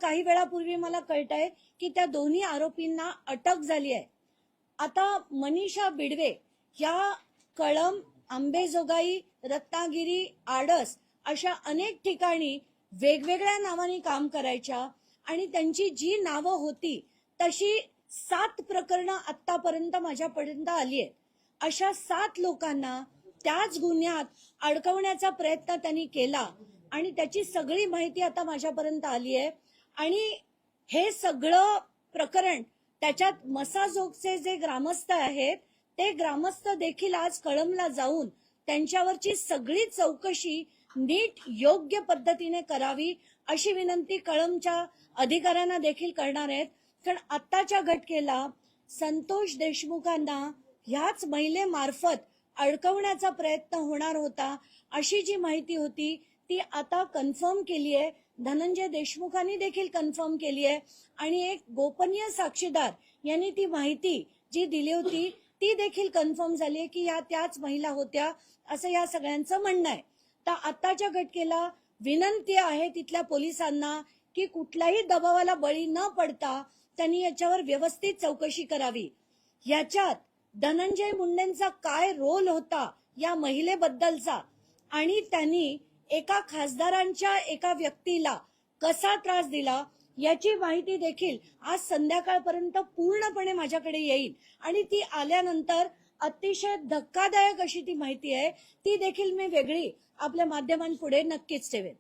काही वेळापूर्वी मला कळतंय की त्या दोन्ही आरोपींना अटक झाली आहे। आता मनीषा बिडवे या कळंब, आंबेजोगाई, रत्नागिरी, आडस अशा अनेक ठिकाणी वेगवेगळ्या नावाने काम करायच्या आणि त्यांची जी नावं होती तशी 7 प्रकरणं आतापर्यंत माझ्यापर्यंत आली आहेत। अशा 7 लोकांना त्याच गुन्ह्यात अडकवण्याचा प्रयत्न त्यांनी केला आणि त्याची सगळी माहिती आता माझ्यापर्यंत आली आहे। आणि हे सगळं प्रकरण त्याच्यात मसाजोगचे जे ग्रामस्थ आहेत ते ग्रामस्थ देखील आज कळंबला जाऊन त्यांच्यावरची सगळी चौकशी नीट योग्य पद्धतीने करावी अशी विनंती कळंबच्या अधिकाऱ्यांना देखील करणार आहेत। कारण आत्ताच्या घटनेला संतोष देशमुखांना ह्याच महिलेमार्फत अडकवण्याचा प्रयत्न होणार होता अशी जी माहिती होती ती आता कन्फर्म केली आहे। धनंजय देशमुखांनी देखील कन्फर्म केली आहे आणि एक गोपनीय साक्षीदार यांनी ती माहिती जी दिली होती ती देखील कन्फर्म झाली आहे की या त्याच महिला होत्या असं या सगळ्यांचं म्हणणं आहे। तर आत्ताच्या घटनेला विनंती आहे तिथल्या पोलिसांना की कुठल्याही दबावाला बळी न पडता त्यांनी याच्यावर व्यवस्थित चौकशी करावी। याच्यात धनंजय मुंडेंचा काय रोल होता या महिलेबद्दलचा आणि त्यांनी एका खासदारांच्या एका व्यक्तीला कसा त्रास दिला याची माहिती देखील आज संध्याकाळपर्यंत पूर्णपणे माझ्याकडे येईल आणि ती आल्यानंतर अतिशय धक्कादायक अशी ती माहिती आहे ती देखील मी वेगळी आपल्या माध्यमांपुढे नक्कीच ठेवेन।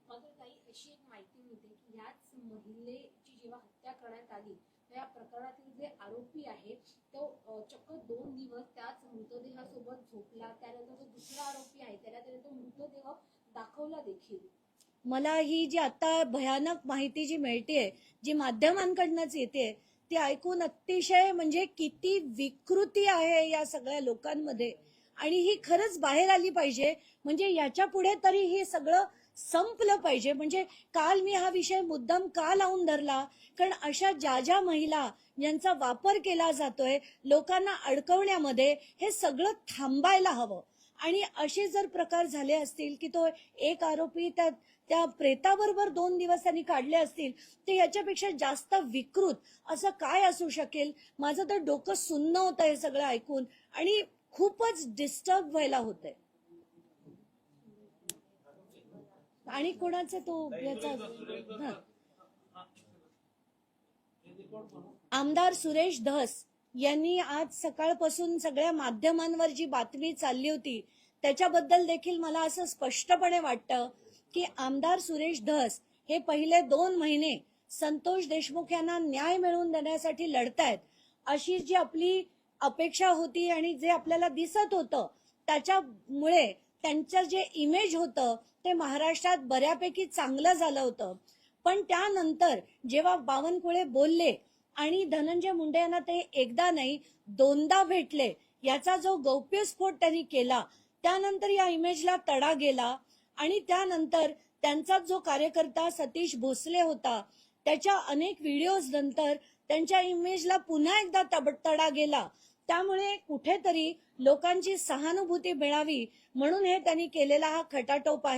अशी एक माहिती मिळते की ह्याच महिलेची जेव्हा हत्या करण्यात आली त्या प्रकरणातील जे आरोपी आहे तो चक्क 2 दिवस त्याच मृतदेहासोबत झोपला। त्यानंतर जो दुसरा आरोपी आहे त्याला तो मृतदेह दाखवला देखील। मला ही जी आता भयानक माहिती जी मिळतेय जी माध्यमांकडूनच येते ती ऐकून अतिशय म्हणजे किती विकृती आहे या सगळ्या लोकांमध्ये आणि ही खरंच बाहेर आली पाहिजे। म्हणजे याच्या पुढे तरी हे सगळं संपलं पाहिजे। म्हणजे काल मी हा विषय मुद्दाम का लावून धरला कारण अशा ज्या महिला यांचा वापर केला जातोय लोकांना अडकवण्यामध्ये हे सगळं थांबायला हवं। आणि असे जर प्रकार झाले असतील की तो एक आरोपी त्या प्रेताबरोबर 2 दिवस त्यांनी काढले असतील तर याच्यापेक्षा जास्त विकृत असं काय असू शकेल। माझं तर डोकं सुन्न होतं हे सगळं ऐकून आणि खूपच डिस्टर्ब व्हायला होतंय। आणि कोणाचा तो याचा आमदार सुरेश धस यांनी आज सकाळपासून सगळ्या माध्यमांवर जी बातमी चालली होती त्याच्याबद्दल देखील मला असं स्पष्टपणे वाटतं की आमदार सुरेश धस हे पहिले 2 महिने संतोष देशमुख यांना न्याय मिळवून देण्यासाठी लढतायत अशी जी आपली अपेक्षा होती आणि जे आपल्याला दिसत होतं त्याच्यामुळे त्यांचं जे इमेज होतं ते महाराष्ट्रात बऱ्यापैकी चांगलं झालं होतं। पण त्यानंतर जेव्हा बावनकुळे बोलले आणि धनंजय मुंडे यांना ते एकदा नाही 2दा भेटले याचा जो गौप्यस्फोट त्यांनी केला त्यानंतर या इमेजला तडा गेला आणि त्यानंतर त्यांचा जो कार्यकर्ता सतीश भोसले होता त्याच्या अनेक व्हिडिओज नंतर त्यांच्या इमेजला पुन्हा एकदा तडा गेला। त्यामुळे कुठेतरी लोकांची सहानुभूती मिळावी म्हणून हे त्यांनी केलेला हा खटाटोप आहे।